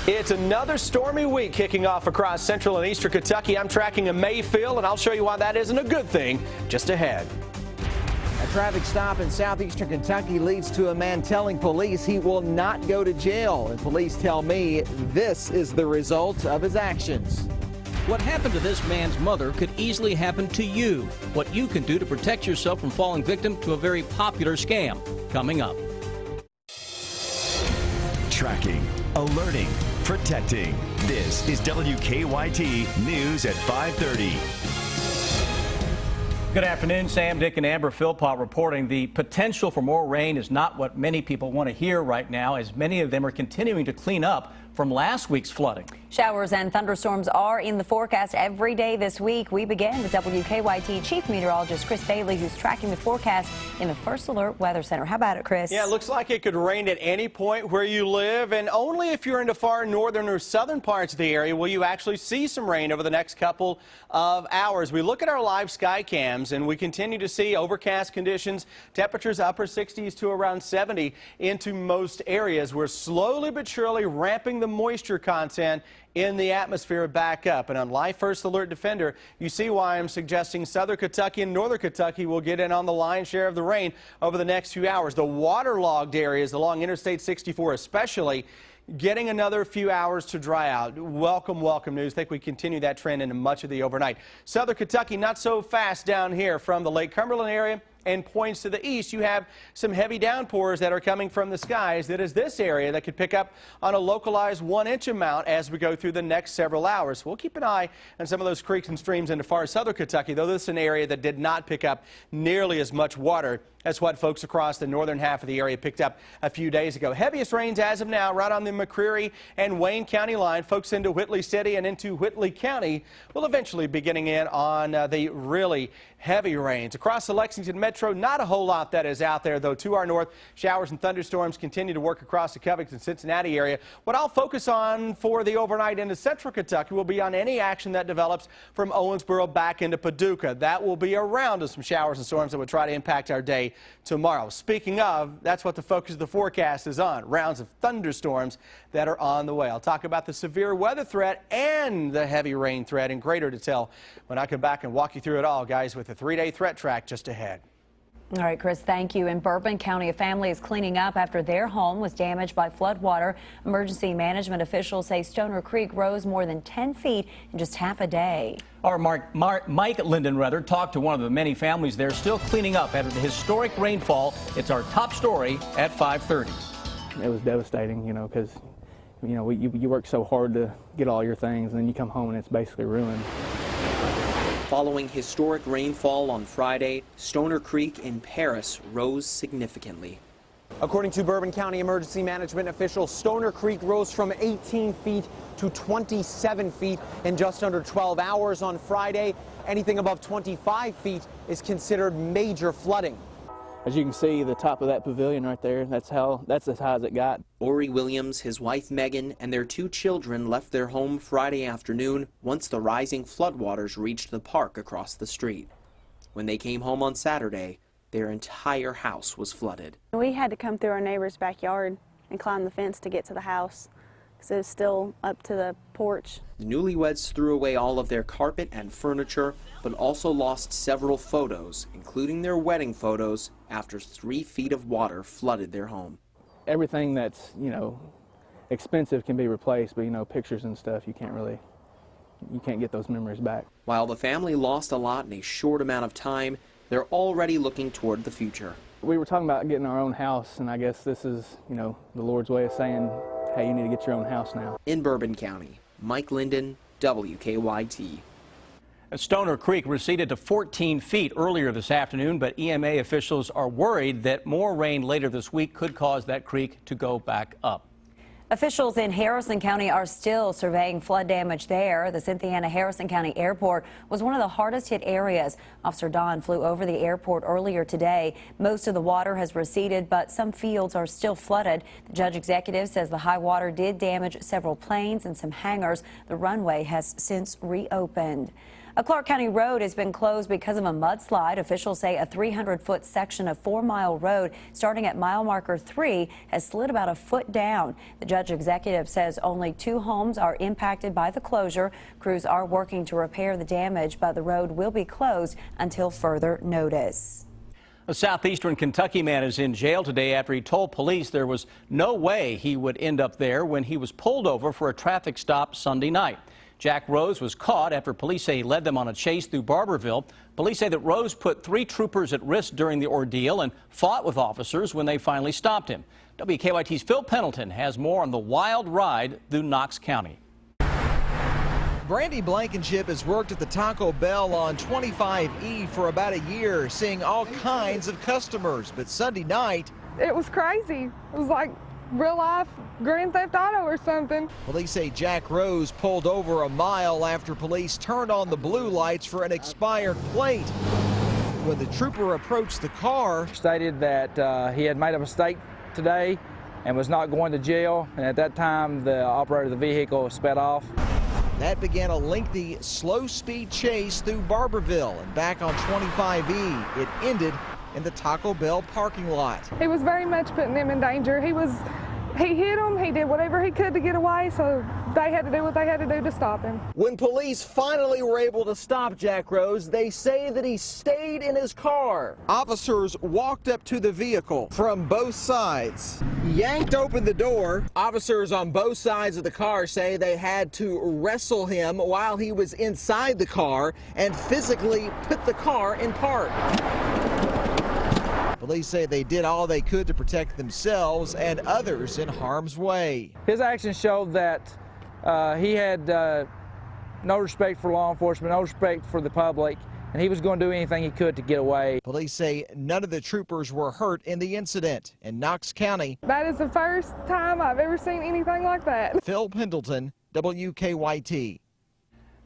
It's another stormy week kicking off across central and eastern Kentucky. I'm tracking a Mayfield, and I'll show you why that isn't a good thing just ahead. A traffic stop in southeastern Kentucky leads to a man telling police he will not go to jail. And police tell me this is the result of his actions. What happened to this man's mother could easily happen to you. What you can do to protect yourself from falling victim to a very popular scam. Coming up. Tracking, alerting, protecting. This is WKYT News at 5:30. Good afternoon. Sam, Dick, and Amber Philpott reporting the potential for more rain is not what many people want to hear right now, as many of them are continuing to clean up from last week's flooding. Showers and thunderstorms are in the forecast every day this week. We begin with WKYT Chief Meteorologist Chris Bailey, who's tracking the forecast in the First Alert Weather Center. How about it, Chris? Yeah, it looks like it could rain at any point where you live, and only if you're in the far northern or southern parts of the area will you actually see some rain over the next couple of hours. We look at our live sky cams, and we continue to see overcast conditions, temperatures upper 60s to around 70 into most areas. We're slowly but surely ramping the moisture content in the atmosphere back up. And on Live First Alert Defender, you see why I'm suggesting southern Kentucky and northern Kentucky will get in on the lion's share of the rain over the next few hours. The waterlogged areas along Interstate 64 especially getting another few hours to dry out. Welcome, welcome news. I think we continue that trend into much of the overnight. Southern Kentucky not so fast down here from the Lake Cumberland area and points to the east. You have some heavy downpours that are coming from the skies. That is this area that could pick up on a localized 1-inch amount as we go through the next several hours. We'll keep an eye on some of those creeks and streams into far southern Kentucky, though this is an area that did not pick up nearly as much water as what folks across the northern half of the area picked up a few days ago. Heaviest rains as of now right on the McCreary and Wayne County line. Folks into Whitley City and into Whitley County will eventually be getting in on the really heavy rains. Across the Lexington Metro, not a whole lot that is out there, though. To our north, showers and thunderstorms continue to work across the Covington, Cincinnati area. What I'll focus on for the overnight into central Kentucky will be on any action that develops from Owensboro back into Paducah. That will be a round of some showers and storms that would try to impact our day tomorrow. Speaking of, that's what the focus of the forecast is on, rounds of thunderstorms that are on the way. I'll talk about the severe weather threat and the heavy rain threat in greater detail when I come back and walk you through it all, guys, with a 3-day threat track just ahead. All right, Chris, thank you. In Bourbon County, a family is cleaning up after their home was damaged by floodwater. Emergency management officials say Stoner Creek rose more than 10 feet in just half a day. Our Mike Linden talked to one of the many families there still cleaning up after the historic rainfall. It's our top story at 5:30. It was devastating, because, you work so hard to get all your things, and then you come home and it's basically ruined. Following historic rainfall on Friday, Stoner Creek in Paris rose significantly. According to Bourbon County emergency management officials, Stoner Creek rose from 18 feet to 27 feet in just under 12 hours on Friday. Anything above 25 feet is considered major flooding. As you can see, the top of that pavilion right there, that's as high as it got. Ori Williams, his wife Megan, and their 2 children left their home Friday afternoon once the rising floodwaters reached the park across the street. When they came home on Saturday, their entire house was flooded. We had to come through our neighbor's backyard and climb the fence to get to the house because it was still up to the porch. The newlyweds threw away all of their carpet and furniture, but also lost several photos, including their wedding photos, after 3 feet of water flooded their home. Everything that's, expensive can be replaced, but, pictures and stuff, you can't get those memories back. While the family lost a lot in a short amount of time, they're already looking toward the future. We were talking about getting our own house, and I guess this is, the Lord's way of saying, hey, you need to get your own house now. In Bourbon County, Mike Linden, WKYT. Stoner Creek receded to 14 feet earlier this afternoon, but EMA officials are worried that more rain later this week could cause that creek to go back up. Officials in Harrison County are still surveying flood damage there. The Cynthiana-Harrison County Airport was one of the hardest hit areas. Officer Don flew over the airport earlier today. Most of the water has receded, but some fields are still flooded. The judge executive says the high water did damage several planes and some hangars. The runway has since reopened. A Clark County road has been closed because of a mudslide. Officials say a 300-foot section of 4 Mile Road starting at mile marker 3 has slid about a foot down. The judge executive says only 2 homes are impacted by the closure. Crews are working to repair the damage, but the road will be closed until further notice. A southeastern Kentucky man is in jail today after he told police there was no way he would end up there when he was pulled over for a traffic stop Sunday night. Jack Rose was caught after police say he led them on a chase through Barberville. Police say that Rose put 3 troopers at risk during the ordeal and fought with officers when they finally stopped him. WKYT's Phil Pendleton has more on the wild ride through Knox County. Brandy Blankenship has worked at the Taco Bell on 25E for about a year, seeing all kinds of customers. But Sunday night, it was crazy. It was like real life Grand Theft Auto or something. Police say Jack Rose pulled over a mile after police turned on the blue lights for an expired plate. When the trooper approached the car, Stated that he had made a mistake today and was not going to jail. And at that time, the operator of the vehicle sped off. that began a lengthy, slow-speed chase through Barberville and back on 25E. It ended in the Taco Bell parking lot. He was very much putting them in danger. He hit them, he did whatever he could to get away, so they had to do what they had to do to stop him. When police finally were able to stop Jack Rose, they say that he stayed in his car. Officers walked up to the vehicle from both sides, yanked open the door. Officers on both sides of the car say they had to wrestle him while he was inside the car and physically put the car in park. Police say they did all they could to protect themselves and others in harm's way. His actions showed that he had no respect for law enforcement, no respect for the public, and he was going to do anything he could to get away. Police say none of the troopers were hurt in the incident. In Knox County, that is the first time I've ever seen anything like that. Phil Pendleton, WKYT.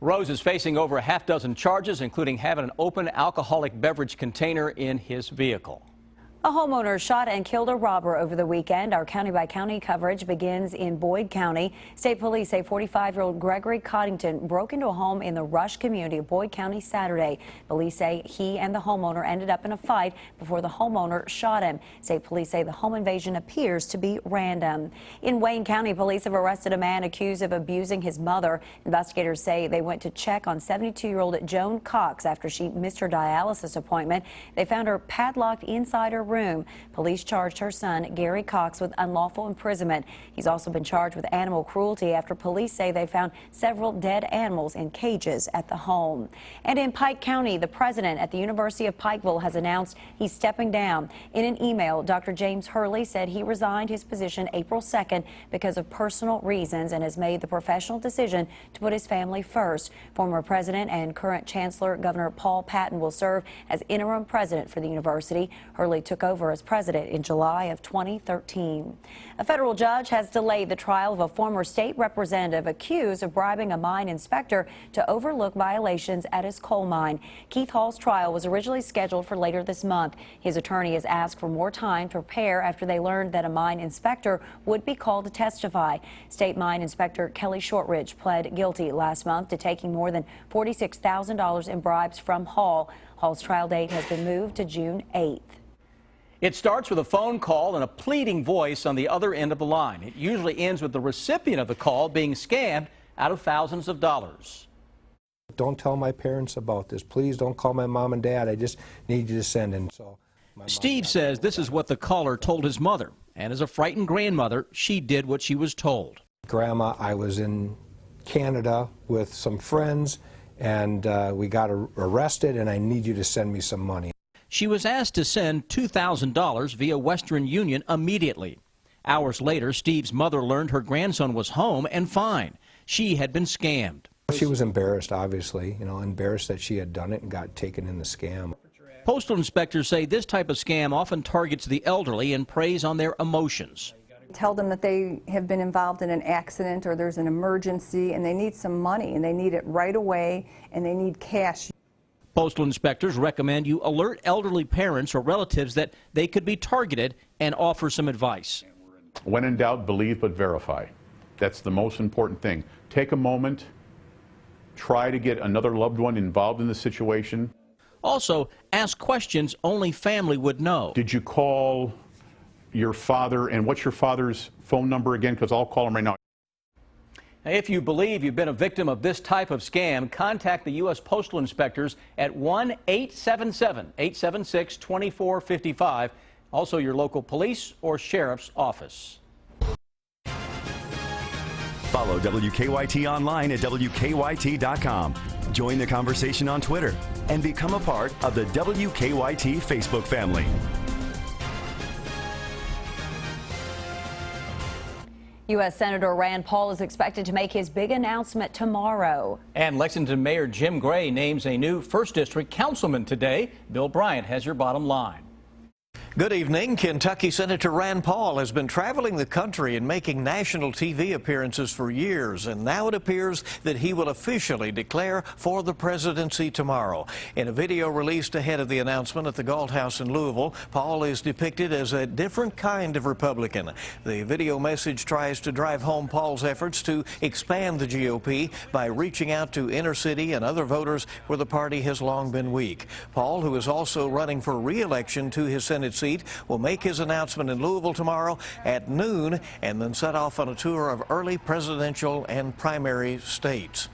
Rose is facing over a half dozen charges, including having an open alcoholic beverage container in his vehicle. A homeowner shot and killed a robber over the weekend. Our county-by-county coverage begins in Boyd County. State police say 45-year-old Gregory Coddington broke into a home in the Rush community of Boyd County Saturday. Police say he and the homeowner ended up in a fight before the homeowner shot him. State police say the home invasion appears to be random. In Wayne County, police have arrested a man accused of abusing his mother. Investigators say they went to check on 72-year-old Joan Cox after she missed her dialysis appointment. They found her padlocked inside her room. Police charged her son, Gary Cox, with unlawful imprisonment. He's also been charged with animal cruelty after police say they found several dead animals in cages at the home. And in Pike County, the president at the University of Pikeville has announced he's stepping down. In an email, Dr. James Hurley said he resigned his position April 2nd because of personal reasons and has made the professional decision to put his family first. Former president and current chancellor Governor Paul Patton will serve as interim president for the university. Hurley took over as president in July of 2013. A federal judge has delayed the trial of a former state representative accused of bribing a mine inspector to overlook violations at his coal mine. Keith Hall's trial was originally scheduled for later this month. His attorney has asked for more time to prepare after they learned that a mine inspector would be called to testify. State mine inspector Kelly Shortridge pled guilty last month to taking more than $46,000 in bribes from Hall. Hall's trial date has been moved to June 8th. It starts with a phone call and a pleading voice on the other end of the line. It usually ends with the recipient of the call being scammed out of thousands of dollars. Don't tell my parents about this. Please don't call my mom and dad. I just need you to send in. Steve says this is what the caller told his mother. And as a frightened grandmother, she did what she was told. Grandma, I was in Canada with some friends, and we got arrested, and I need you to send me some money. She was asked to send $2,000 via Western Union immediately. Hours later, Steve's mother learned her grandson was home and fine. She had been scammed. She was embarrassed, obviously, embarrassed that she had done it and got taken in the scam. Postal inspectors say this type of scam often targets the elderly and preys on their emotions. Tell them that they have been involved in an accident or there's an emergency and they need some money and they need it right away and they need cash. Postal inspectors recommend you alert elderly parents or relatives that they could be targeted and offer some advice. When in doubt, believe but verify. That's the most important thing. Take a moment try to get another loved one involved in the situation. Also, ask questions only family would know. Did you call your father, and what's your father's phone number again? Because I'll call him right now. If you believe you've been a victim of this type of scam, contact the U.S. Postal Inspectors at 1-877-876-2455. Also, your local police or sheriff's office. Follow WKYT online at WKYT.com. Join the conversation on Twitter and become a part of the WKYT Facebook family. U.S. Senator Rand Paul is expected to make his big announcement tomorrow. And Lexington Mayor Jim Gray names a new 1st District councilman today. Bill Bryant has your bottom line. Good evening. Kentucky Senator Rand Paul has been traveling the country and making national TV appearances for years, and now it appears that he will officially declare for the presidency tomorrow. In a video released ahead of the announcement at the Galt House in Louisville, Paul is depicted as a different kind of Republican. The video message tries to drive home Paul's efforts to expand the GOP by reaching out to inner city and other voters where the party has long been weak. Paul, who is also running for re-election to his Senate seat, will make his announcement in Louisville tomorrow at noon and then set off on a tour of early presidential and primary states.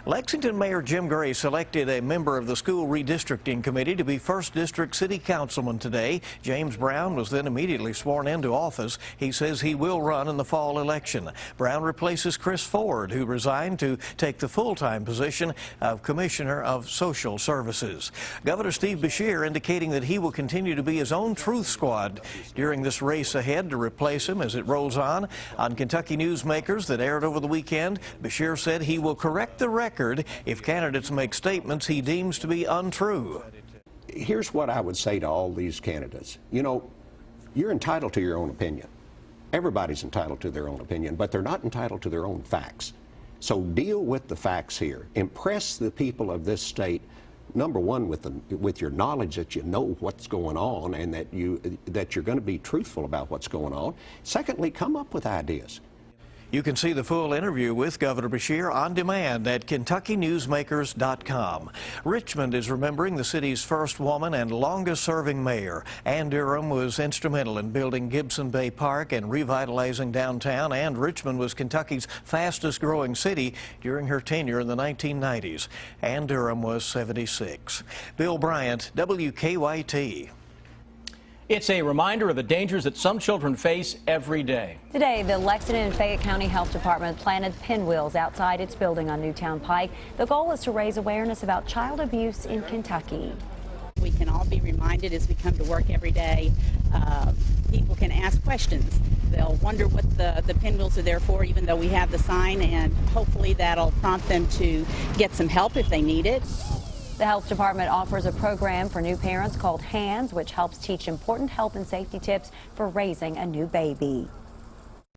Lexington Mayor Jim Gray selected a member of the school redistricting committee to be 1st District City Councilman today. James Brown was then immediately sworn into office. He says he will run in the fall election. Brown replaces Chris Ford, who resigned to take the full-time position of Commissioner of Social Services. Governor Steve Beshear indicating that he will continue to be his own truth squad during this race ahead to replace him as it rolls on. On Kentucky Newsmakers that aired over the weekend, Beshear said he will correct the record if candidates make statements he deems to be untrue. Here's what I would say to all these candidates. You know, you're entitled to your own opinion. Everybody's entitled to their own opinion, but they're not entitled to their own facts. So deal with the facts here. Impress the people of this state, number one, with your knowledge that you know what's going on and that you're going to be truthful about what's going on. Secondly, come up with ideas. You can see the full interview with Governor Beshear on demand at KentuckyNewsmakers.com. Richmond is remembering the city's first woman and longest-serving mayor. Ann Durham was instrumental in building Gibson Bay Park and revitalizing downtown, and Richmond was Kentucky's fastest-growing city during her tenure in the 1990s. Ann Durham was 76. Bill Bryant, WKYT. It's a reminder of the dangers that some children face every day. Today, the Lexington and Fayette County Health Department planted pinwheels outside its building on Newtown Pike. The goal is to raise awareness about child abuse in Kentucky. We can all be reminded as we come to work every day. People can ask questions. They'll wonder what the pinwheels are there for, even though we have the sign, and hopefully that'll prompt them to get some help if they need it. The health department offers a program for new parents called HANDS, which helps teach important health and safety tips for raising a new baby.